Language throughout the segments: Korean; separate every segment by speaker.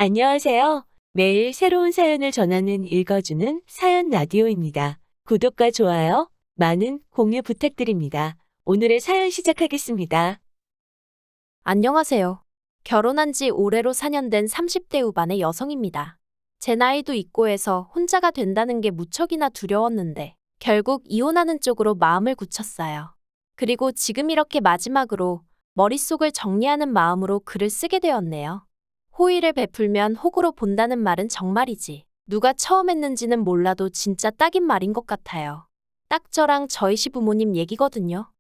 Speaker 1: 안녕하세요. 매일 새로운 사연을 전하는 읽어주는 사연 라디오입니다. 구독과 좋아요, 많은 공유 부탁드립니다. 오늘의 사연 시작하겠습니다.
Speaker 2: 안녕하세요. 결혼한 지 올해로 4년 된 30대 후반의 여성입니다. 제 나이도 있고 해서 혼자가 된다는 게 무척이나 두려웠는데 결국 이혼하는 쪽으로 마음을 굳혔어요. 그리고 지금 이렇게 마지막으로 머릿속을 정리하는 마음으로 글을 쓰게 되었네요. 호의를 베풀면 호구로 본다는 말은 정말이지. 누가 처음 했는지는 몰라도 진짜 딱인 말인 것 같아요. 딱 저랑 저희 시부모님 얘기거든요.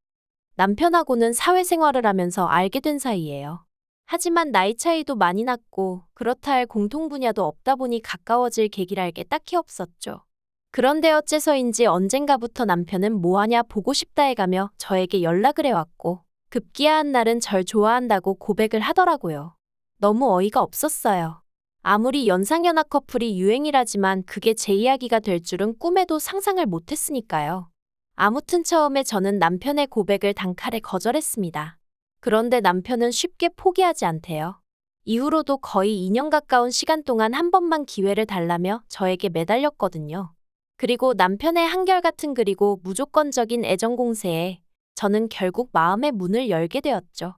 Speaker 2: 남편하고는 사회생활을 하면서 알게 된 사이예요. 하지만 나이 차이도 많이 났고 그렇다 할 공통 분야도 없다 보니 가까워질 계기랄 게 딱히 없었죠. 그런데 어째서인지 언젠가부터 남편은 뭐하냐 보고 싶다 해가며 저에게 연락을 해왔고 급기야 한 날은 절 좋아한다고 고백을 하더라고요. 너무 어이가 없었어요. 아무리 연상연하 커플이 유행이라지만 그게 제 이야기가 될 줄은 꿈에도 상상을 못했으니까요. 아무튼 처음에 저는 남편의 고백을 단칼에 거절했습니다. 그런데 남편은 쉽게 포기하지 않대요. 이후로도 거의 2년 가까운 시간 동안 한 번만 기회를 달라며 저에게 매달렸거든요. 그리고 남편의 한결같은 그리고 무조건적인 애정 공세에 저는 결국 마음의 문을 열게 되었죠.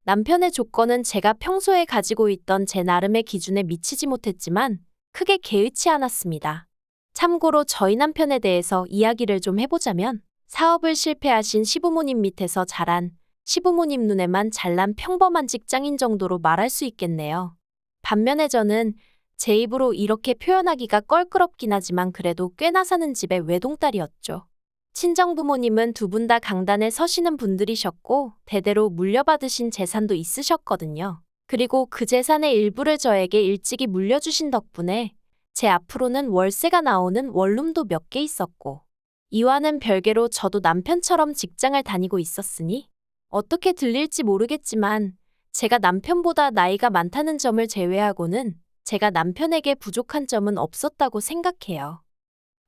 Speaker 2: 남편의 조건은 제가 평소에 가지고 있던 제 나름의 기준에 미치지 못했지만 크게 개의치 않았습니다. 참고로 저희 남편에 대해서 이야기를 좀 해보자면 사업을 실패하신 시부모님 밑에서 자란 시부모님 눈에만 잘난 평범한 직장인 정도로 말할 수 있겠네요. 반면에 저는 제 입으로 이렇게 표현하기가 껄끄럽긴 하지만 그래도 꽤나 사는 집의 외동딸이었죠. 친정부모님은 두 분 다 강단에 서시는 분들이셨고 대대로 물려받으신 재산도 있으셨거든요. 그리고 그 재산의 일부를 저에게 일찍이 물려주신 덕분에 제 앞으로는 월세가 나오는 원룸도 몇 개 있었고 이와는 별개로 저도 남편처럼 직장을 다니고 있었으니 어떻게 들릴지 모르겠지만 제가 남편보다 나이가 많다는 점을 제외하고는 제가 남편에게 부족한 점은 없었다고 생각해요.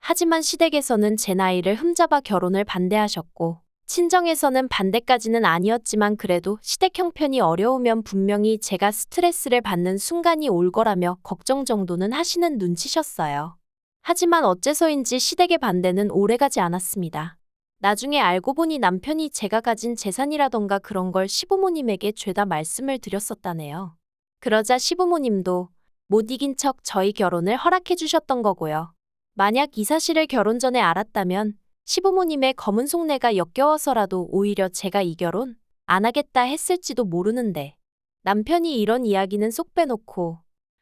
Speaker 2: 하지만 시댁에서는 제 나이를 흠잡아 결혼을 반대하셨고 친정에서는 반대까지는 아니었지만 그래도 시댁 형편이 어려우면 분명히 제가 스트레스를 받는 순간이 올 거라며 걱정 정도는 하시는 눈치셨어요. 하지만 어째서인지 시댁의 반대는 오래가지 않았습니다. 나중에 알고 보니 남편이 제가 가진 재산이라던가 그런 걸 시부모님에게 죄다 말씀을 드렸었다네요. 그러자 시부모님도 못 이긴 척 저희 결혼을 허락해 주셨던 거고요. 만약 이 사실을 결혼 전에 알았다면 시부모님의 검은 속내가 역겨워서라도 오히려 제가 이 결혼 안 하겠다 했을지도 모르는데 남편이 이런 이야기는 쏙 빼놓고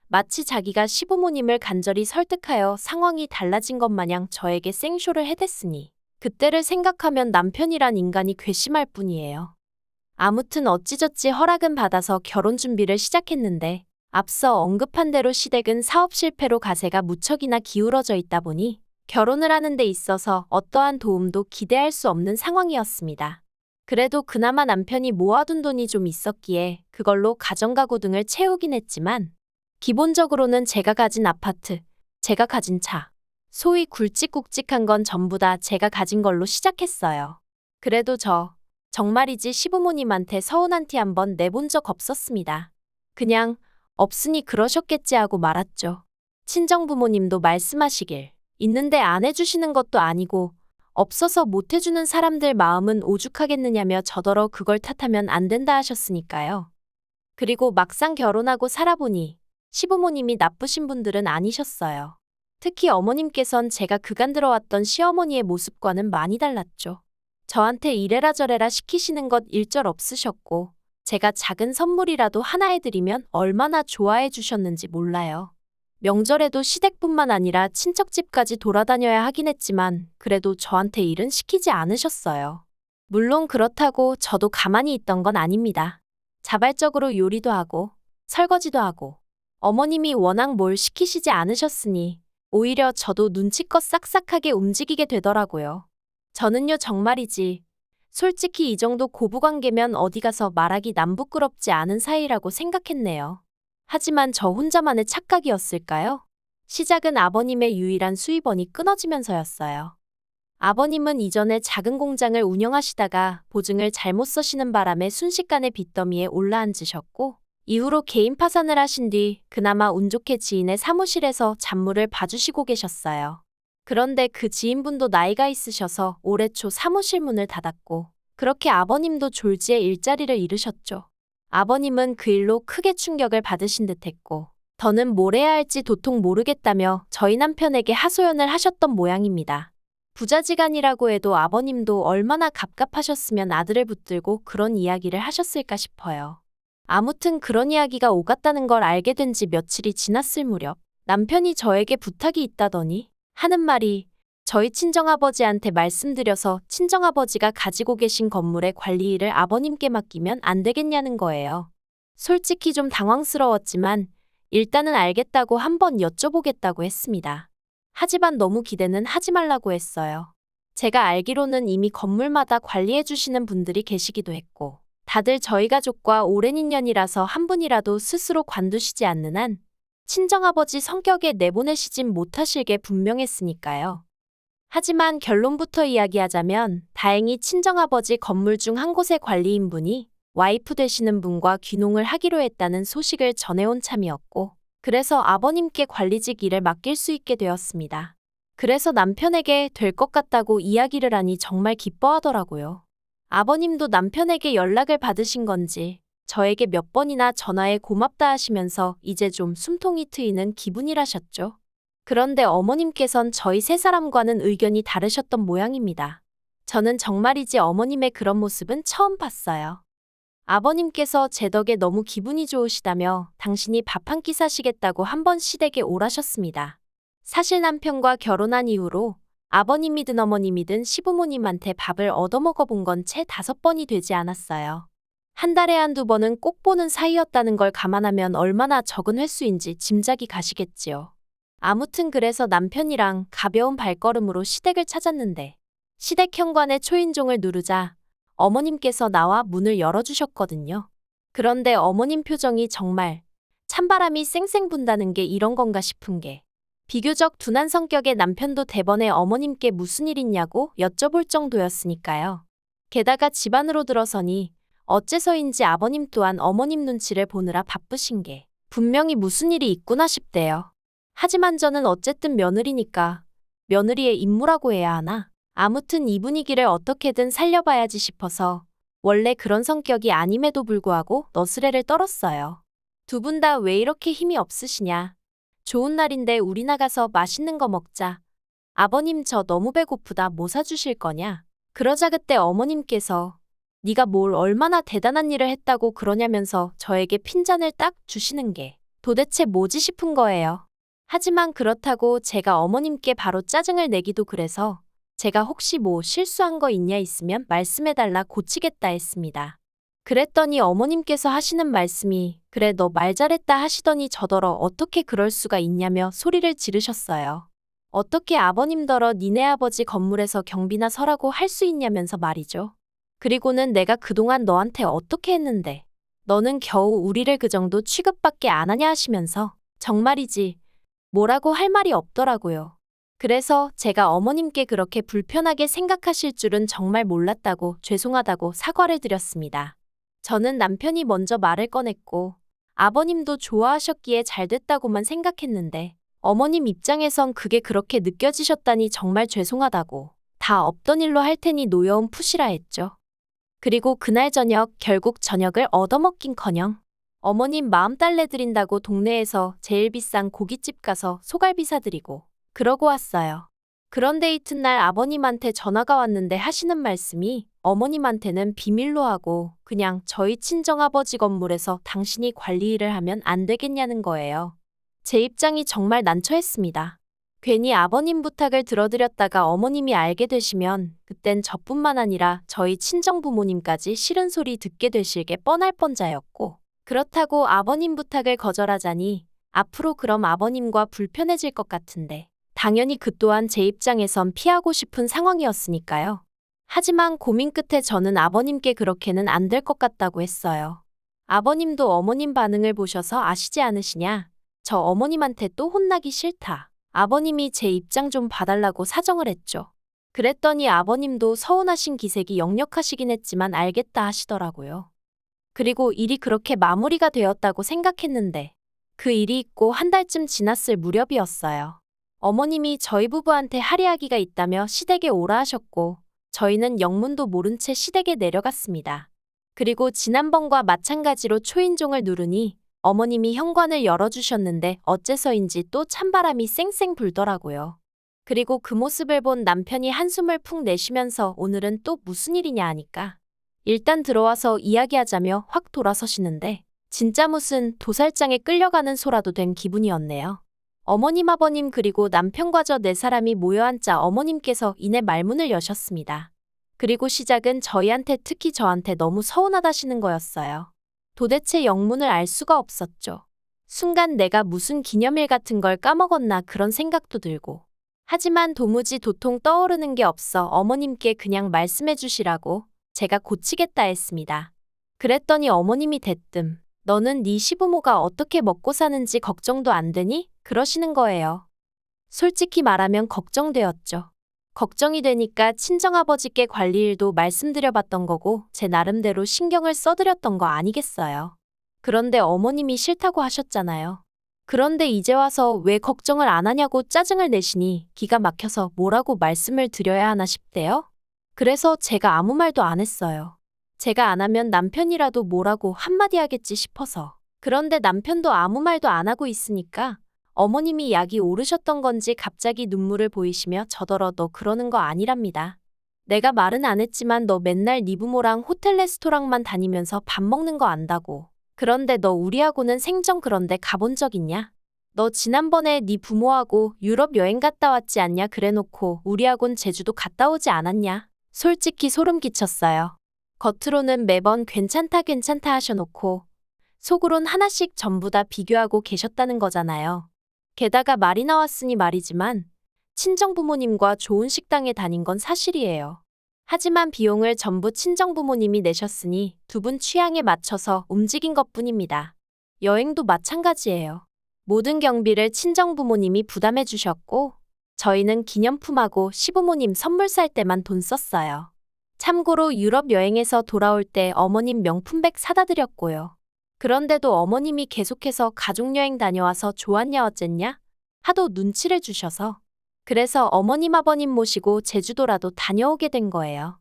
Speaker 2: 마치 자기가 시부모님을 간절히 설득하여 상황이 달라진 것 마냥 저에게 생쇼를 해댔으니 그때를 생각하면 남편이란 인간이 괘씸할 뿐이에요. 아무튼 어찌저찌 허락은 받아서 결혼 준비를 시작했는데 앞서 언급한 대로 시댁은 사업 실패로 가세가 무척이나 기울어져 있다 보니 결혼을 하는 데 있어서 어떠한 도움도 기대할 수 없는 상황이었습니다. 그래도 그나마 남편이 모아둔 돈이 좀 있었기에 그걸로 가정가구 등을 채우긴 했지만 기본적으로는 제가 가진 아파트, 제가 가진 차, 소위 굵직굵직한 건 전부 다 제가 가진 걸로 시작했어요. 그래도 정말이지 시부모님한테 서운한 티 한 번 내본 적 없었습니다. 그냥 없으니 그러셨겠지 하고 말았죠. 친정부모님도 말씀하시길 있는데 안 해주시는 것도 아니고 없어서 못 해주는 사람들 마음은 오죽하겠느냐며 저더러 그걸 탓하면 안 된다 하셨으니까요. 그리고 막상 결혼하고 살아보니 시부모님이 나쁘신 분들은 아니셨어요. 특히 어머님께선 제가 그간 들어왔던 시어머니의 모습과는 많이 달랐죠. 저한테 이래라 저래라 시키시는 것 일절 없으셨고 제가 작은 선물이라도 하나 해드리면 얼마나 좋아해 주셨는지 몰라요. 명절에도 시댁뿐만 아니라 친척집까지 돌아다녀야 하긴 했지만 그래도 저한테 일은 시키지 않으셨어요. 물론 그렇다고 저도 가만히 있던 건 아닙니다. 자발적으로 요리도 하고 설거지도 하고 어머님이 워낙 뭘 시키시지 않으셨으니 오히려 저도 눈치껏 싹싹하게 움직이게 되더라고요. 저는요 정말이지 솔직히 이 정도 고부관계면 어디 가서 말하기 남 부끄럽지 않은 사이라고 생각했네요. 하지만 저 혼자만의 착각이었을까요? 시작은 아버님의 유일한 수입원이 끊어지면서였어요. 아버님은 이전에 작은 공장을 운영하시다가 보증을 잘못 써시는 바람에 순식간에 빚더미에 올라앉으셨고 이후로 개인 파산을 하신 뒤 그나마 운 좋게 지인의 사무실에서 잡무를 봐주시고 계셨어요. 그런데 그 지인분도 나이가 있으셔서 올해 초 사무실 문을 닫았고 그렇게 아버님도 졸지에 일자리를 잃으셨죠. 아버님은 그 일로 크게 충격을 받으신 듯했고 더는 뭘 해야 할지 도통 모르겠다며 저희 남편에게 하소연을 하셨던 모양입니다. 부자지간이라고 해도 아버님도 얼마나 갑갑하셨으면 아들을 붙들고 그런 이야기를 하셨을까 싶어요. 아무튼 그런 이야기가 오갔다는 걸 알게 된 지 며칠이 지났을 무렵 남편이 저에게 부탁이 있다더니 하는 말이 저희 친정아버지한테 말씀드려서 친정아버지가 가지고 계신 건물의 관리 일을 아버님께 맡기면 안 되겠냐는 거예요. 솔직히 좀 당황스러웠지만 일단은 알겠다고 한번 여쭤보겠다고 했습니다. 하지만 너무 기대는 하지 말라고 했어요. 제가 알기로는 이미 건물마다 관리해 주시는 분들이 계시기도 했고 다들 저희 가족과 오랜 인연이라서 한 분이라도 스스로 관두시지 않는 한 친정아버지 성격에 내보내시진 못하실 게 분명했으니까요. 하지만 결론부터 이야기하자면 다행히 친정아버지 건물 중 한 곳의 관리인분이 와이프 되시는 분과 귀농을 하기로 했다는 소식을 전해온 참이었고 그래서 아버님께 관리직 일을 맡길 수 있게 되었습니다. 그래서 남편에게 될 것 같다고 이야기를 하니 정말 기뻐하더라고요. 아버님도 남편에게 연락을 받으신 건지 저에게 몇 번이나 전화해 고맙다 하시면서 이제 좀 숨통이 트이는 기분이라셨죠. 그런데 어머님께선 저희 세 사람과는 의견이 다르셨던 모양입니다. 저는 정말이지 어머님의 그런 모습은 처음 봤어요. 아버님께서 제 덕에 너무 기분이 좋으시다며 당신이 밥 한 끼 사시겠다고 한 번 시댁에 오라셨습니다. 사실 남편과 결혼한 이후로 아버님이든 어머님이든 시부모님한테 밥을 얻어먹어 본 건 채 5번이 되지 않았어요. 한 달에 한두 번은 꼭 보는 사이였다는 걸 감안하면 얼마나 적은 횟수인지 짐작이 가시겠지요. 아무튼 그래서 남편이랑 가벼운 발걸음으로 시댁을 찾았는데 시댁 현관의 초인종을 누르자 어머님께서 나와 문을 열어주셨거든요. 그런데 어머님 표정이 정말 찬바람이 쌩쌩 분다는 게 이런 건가 싶은 게 비교적 둔한 성격의 남편도 대번에 어머님께 무슨 일 있냐고 여쭤볼 정도였으니까요. 게다가 집 안으로 들어서니 어째서인지 아버님 또한 어머님 눈치를 보느라 바쁘신 게 분명히 무슨 일이 있구나 싶대요. 하지만 저는 어쨌든 며느리니까 며느리의 임무라고 해야 하나? 아무튼 이 분위기를 어떻게든 살려봐야지 싶어서 원래 그런 성격이 아님에도 불구하고 너스레를 떨었어요. 두 분 다 왜 이렇게 힘이 없으시냐? 좋은 날인데 우리 나가서 맛있는 거 먹자. 아버님 저 너무 배고프다 뭐 사주실 거냐? 그러자 그때 어머님께서 네가 뭘 얼마나 대단한 일을 했다고 그러냐면서 저에게 핀잔을 딱 주시는 게 도대체 뭐지 싶은 거예요. 하지만 그렇다고 제가 어머님께 바로 짜증을 내기도 그래서 제가 혹시 뭐 실수한 거 있냐 있으면 말씀해달라 고치겠다 했습니다. 그랬더니 어머님께서 하시는 말씀이 그래 너 말 잘했다 하시더니 저더러 어떻게 그럴 수가 있냐며 소리를 지르셨어요. 어떻게 아버님더러 니네 아버지 건물에서 경비나 서라고 할 수 있냐면서 말이죠. 그리고는 내가 그동안 너한테 어떻게 했는데 너는 겨우 우리를 그 정도 취급밖에 안 하냐 하시면서 정말이지 뭐라고 할 말이 없더라고요. 그래서 제가 어머님께 그렇게 불편하게 생각하실 줄은 정말 몰랐다고 죄송하다고 사과를 드렸습니다. 저는 남편이 먼저 말을 꺼냈고 아버님도 좋아하셨기에 잘 됐다고만 생각했는데 어머님 입장에선 그게 그렇게 느껴지셨다니 정말 죄송하다고 다 없던 일로 할 테니 노여움 푸시라 했죠. 그리고 그날 저녁 결국 저녁을 얻어먹긴커녕 어머님 마음 달래드린다고 동네에서 제일 비싼 고깃집 가서 소갈비 사드리고 그러고 왔어요. 그런데 이튿날 아버님한테 전화가 왔는데 하시는 말씀이 어머님한테는 비밀로 하고 그냥 저희 친정아버지 건물에서 당신이 관리 일을 하면 안 되겠냐는 거예요. 제 입장이 정말 난처했습니다. 괜히 아버님 부탁을 들어드렸다가 어머님이 알게 되시면 그땐 저뿐만 아니라 저희 친정부모님까지 싫은 소리 듣게 되실 게 뻔할 뻔자였고 그렇다고 아버님 부탁을 거절하자니 앞으로 그럼 아버님과 불편해질 것 같은데 당연히 그 또한 제 입장에선 피하고 싶은 상황이었으니까요. 하지만 고민 끝에 저는 아버님께 그렇게는 안 될 것 같다고 했어요. 아버님도 어머님 반응을 보셔서 아시지 않으시냐? 저 어머님한테 또 혼나기 싫다. 아버님이 제 입장 좀 봐달라고 사정을 했죠. 그랬더니 아버님도 서운하신 기색이 역력하시긴 했지만 알겠다 하시더라고요. 그리고 일이 그렇게 마무리가 되었다고 생각했는데 그 일이 있고 한 달쯤 지났을 무렵이었어요. 어머님이 저희 부부한테 할이야기가 있다며 시댁에 오라 하셨고 저희는 영문도 모른 채 시댁에 내려갔습니다. 그리고 지난번과 마찬가지로 초인종을 누르니 어머님이 현관을 열어주셨는데 어째서인지 또 찬바람이 쌩쌩 불더라고요. 그리고 그 모습을 본 남편이 한숨을 푹 내쉬면서 오늘은 또 무슨 일이냐 하니까 일단 들어와서 이야기하자며 확 돌아서시는데 진짜 무슨 도살장에 끌려가는 소라도 된 기분이었네요. 어머님 아버님 그리고 남편과 저 네 사람이 모여 앉자 어머님께서 이내 말문을 여셨습니다. 그리고 시작은 저희한테 특히 저한테 너무 서운하다시는 거였어요. 도대체 영문을 알 수가 없었죠. 순간 내가 무슨 기념일 같은 걸 까먹었나 그런 생각도 들고. 하지만 도무지 도통 떠오르는 게 없어 어머님께 그냥 말씀해 주시라고 제가 고치겠다 했습니다. 그랬더니 어머님이 대뜸 너는 네 시부모가 어떻게 먹고 사는지 걱정도 안 되니? 그러시는 거예요. 솔직히 말하면 걱정되었죠. 걱정이 되니까 친정아버지께 관리 일도 말씀드려봤던 거고 제 나름대로 신경을 써드렸던 거 아니겠어요. 그런데 어머님이 싫다고 하셨잖아요. 그런데 이제 와서 왜 걱정을 안 하냐고 짜증을 내시니 기가 막혀서 뭐라고 말씀을 드려야 하나 싶대요. 그래서 제가 아무 말도 안 했어요. 제가 안 하면 남편이라도 뭐라고 한마디 하겠지 싶어서. 그런데 남편도 아무 말도 안 하고 있으니까 어머님이 약이 오르셨던 건지 갑자기 눈물을 보이시며 저더러 너 그러는 거 아니랍니다. 내가 말은 안 했지만 너 맨날 네 부모랑 호텔 레스토랑만 다니면서 밥 먹는 거 안다고. 그런데 너 우리하고는 생전 그런데 가본 적 있냐? 너 지난번에 네 부모하고 유럽 여행 갔다 왔지 않냐 그래놓고 우리하고는 제주도 갔다 오지 않았냐? 솔직히 소름 끼쳤어요. 겉으로는 매번 괜찮다 괜찮다 하셔놓고 속으론 하나씩 전부 다 비교하고 계셨다는 거잖아요. 게다가 말이 나왔으니 말이지만 친정부모님과 좋은 식당에 다닌 건 사실이에요. 하지만 비용을 전부 친정부모님이 내셨으니 두 분 취향에 맞춰서 움직인 것뿐입니다. 여행도 마찬가지예요. 모든 경비를 친정부모님이 부담해 주셨고 저희는 기념품하고 시부모님 선물 살 때만 돈 썼어요. 참고로 유럽 여행에서 돌아올 때 어머님 명품백 사다 드렸고요. 그런데도 어머님이 계속해서 가족여행 다녀와서 좋았냐 어쨌냐 하도 눈치를 주셔서 그래서 어머님 아버님 모시고 제주도라도 다녀오게 된 거예요.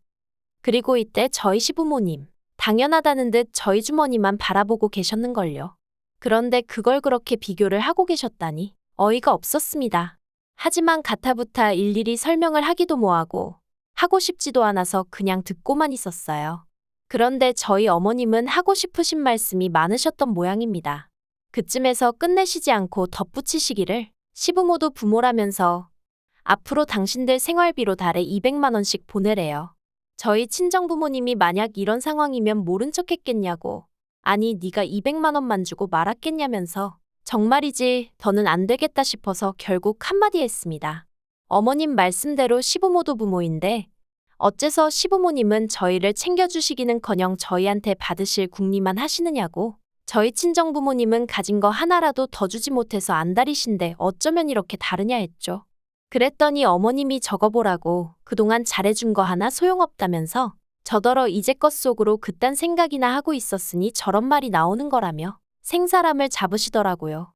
Speaker 2: 그리고 이때 저희 시부모님 당연하다는 듯 저희 주머니만 바라보고 계셨는걸요. 그런데 그걸 그렇게 비교를 하고 계셨다니 어이가 없었습니다. 하지만 가타부타 일일이 설명을 하기도 뭐하고 하고 싶지도 않아서 그냥 듣고만 있었어요. 그런데 저희 어머님은 하고 싶으신 말씀이 많으셨던 모양입니다. 그쯤에서 끝내시지 않고 덧붙이시기를 시부모도 부모라면서 앞으로 당신들 생활비로 달에 200만 원씩 보내래요. 저희 친정부모님이 만약 이런 상황이면 모른 척 했겠냐고. 아니 네가 200만 원만 주고 말았겠냐면서 정말이지 더는 안 되겠다 싶어서 결국 한마디 했습니다. 어머님 말씀대로 시부모도 부모인데 어째서 시부모님은 저희를 챙겨주시기는커녕 저희한테 받으실 궁리만 하시느냐고. 저희 친정부모님은 가진 거 하나라도 더 주지 못해서 안달이신데 어쩌면 이렇게 다르냐 했죠. 그랬더니 어머님이 적어보라고 그동안 잘해준 거 하나 소용없다면서 저더러 이제껏 속으로 그딴 생각이나 하고 있었으니 저런 말이 나오는 거라며 생사람을 잡으시더라고요.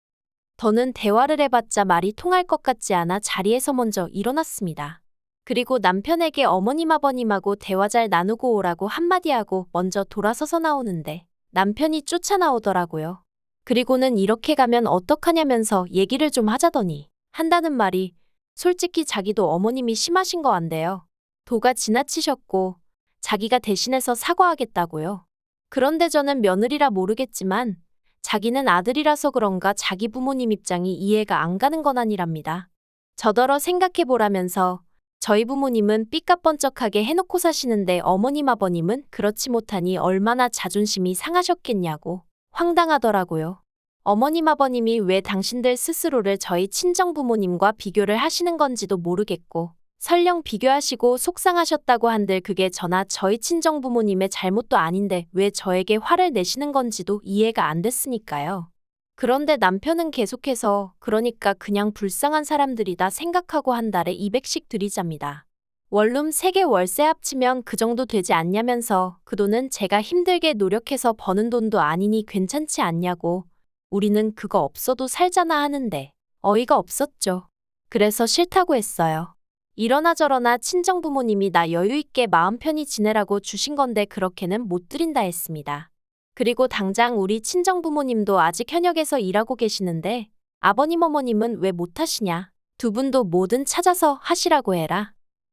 Speaker 2: 더는 대화를 해봤자 말이 통할 것 같지 않아 자리에서 먼저 일어났습니다. 그리고 남편에게 어머님 아버님하고 대화 잘 나누고 오라고 한마디 하고 먼저 돌아서서 나오는데 남편이 쫓아나오더라고요. 그리고는 이렇게 가면 어떡하냐면서 얘기를 좀 하자더니 한다는 말이 솔직히 자기도 어머님이 심하신 거 안돼요. 도가 지나치셨고 자기가 대신해서 사과하겠다고요. 그런데 저는 며느리라 모르겠지만 자기는 아들이라서 그런가 자기 부모님 입장이 이해가 안 가는 건 아니랍니다. 저더러 생각해보라면서 저희 부모님은 삐까뻔쩍하게 해놓고 사시는데 어머님 아버님은 그렇지 못하니 얼마나 자존심이 상하셨겠냐고 황당하더라고요. 어머님 아버님이 왜 당신들 스스로를 저희 친정부모님과 비교를 하시는 건지도 모르겠고 설령 비교하시고 속상하셨다고 한들 그게 저나 저희 친정부모님의 잘못도 아닌데 왜 저에게 화를 내시는 건지도 이해가 안 됐으니까요. 그런데 남편은 계속해서 그러니까 그냥 불쌍한 사람들이다 생각하고 한 달에 200씩 드리잡니다. 원룸 3개 월세 합치면 그 정도 되지 않냐면서 그 돈은 제가 힘들게 노력해서 버는 돈도 아니니 괜찮지 않냐고. 우리는 그거 없어도 살잖아 하는데 어이가 없었죠. 그래서 싫다고 했어요. 이러나 저러나 친정부모님이 나 여유 있게 마음 편히 지내라고 주신 건데 그렇게는 못 드린다 했습니다. 그리고 당장 우리 친정부모님도 아직 현역에서 일하고 계시는데 아버님 어머님은 왜 못하시냐. 두 분도 뭐든 찾아서 하시라고 해라.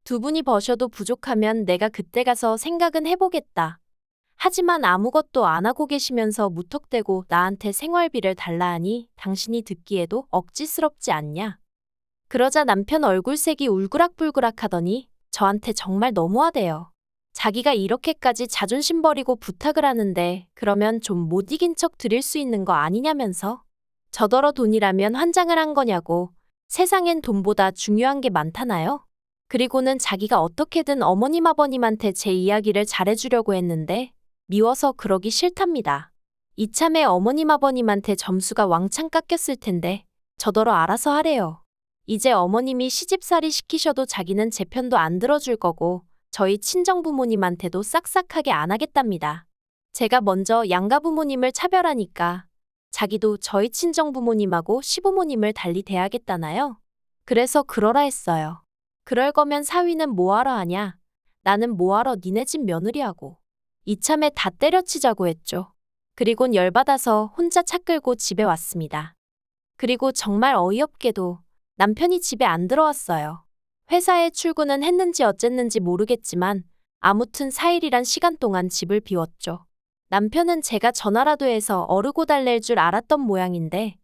Speaker 2: 두 분이 버셔도 부족하면 내가 그때 가서 생각은 해보겠다. 하지만 아무것도 안 하고 계시면서 무턱대고 나한테 생활비를 달라 하니 당신이 듣기에도 억지스럽지 않냐. 그러자 남편 얼굴색이 울그락불그락 하더니 저한테 정말 너무하대요. 자기가 이렇게까지 자존심 버리고 부탁을 하는데 그러면 좀 못 이긴 척 드릴 수 있는 거 아니냐면서. 저더러 돈이라면 환장을 한 거냐고. 세상엔 돈보다 중요한 게 많다나요? 그리고는 자기가 어떻게든 어머님 아버님한테 제 이야기를 잘해주려고 했는데 미워서 그러기 싫답니다. 이참에 어머님 아버님한테 점수가 왕창 깎였을 텐데 저더러 알아서 하래요. 이제 어머님이 시집살이 시키셔도 자기는 제 편도 안 들어줄 거고 저희 친정부모님한테도 싹싹하게 안 하겠답니다. 제가 먼저 양가부모님을 차별하니까 자기도 저희 친정부모님하고 시부모님을 달리 대하겠다나요? 그래서 그러라 했어요. 그럴 거면 사위는 뭐하러 하냐? 나는 뭐하러 니네 집 며느리하고. 이참에 다 때려치자고 했죠. 그리곤 열받아서 혼자 차 끌고 집에 왔습니다. 그리고 정말 어이없게도 남편이 집에 안 들어왔어요. 회사에 출근은 했는지 어쨌는지 모르겠지만 아무튼 4일이란 시간 동안 집을 비웠죠. 남편은 제가 전화라도 해서 어르고 달랠 줄 알았던 모양인데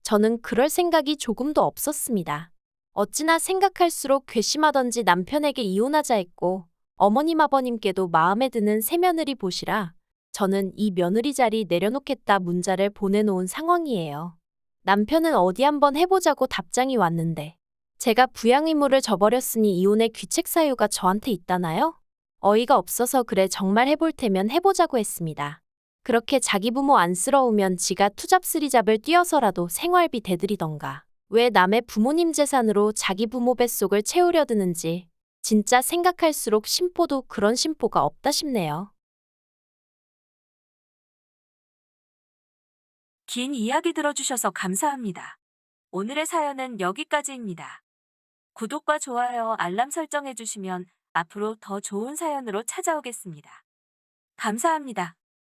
Speaker 2: 저는 그럴 생각이 조금도 없었습니다. 어찌나 생각할수록 괘씸하던지 남편에게 이혼하자 했고 어머님 아버님께도 마음에 드는 새 며느리 보시라 저는 이 며느리 자리 내려놓겠다 문자를 보내놓은 상황이에요. 남편은 어디 한번 해보자고 답장이 왔는데 제가 부양 의무를 져버렸으니 이혼의 귀책 사유가 저한테 있다나요? 어이가 없어서 그래 정말 해볼 테면 해보자고 했습니다. 그렇게 자기 부모 안쓰러우면 지가 투잡스리잡을 뛰어서라도 생활비 대드리던가. 왜 남의 부모님 재산으로 자기 부모 뱃속을 채우려 드는지 진짜 생각할수록 심보도 그런 심보가 없다 싶네요.
Speaker 1: 긴 이야기 들어주셔서 감사합니다. 오늘의 사연은 여기까지입니다. 구독과 좋아요, 알람 설정해주시면 앞으로 더 좋은 사연으로 찾아오겠습니다. 감사합니다.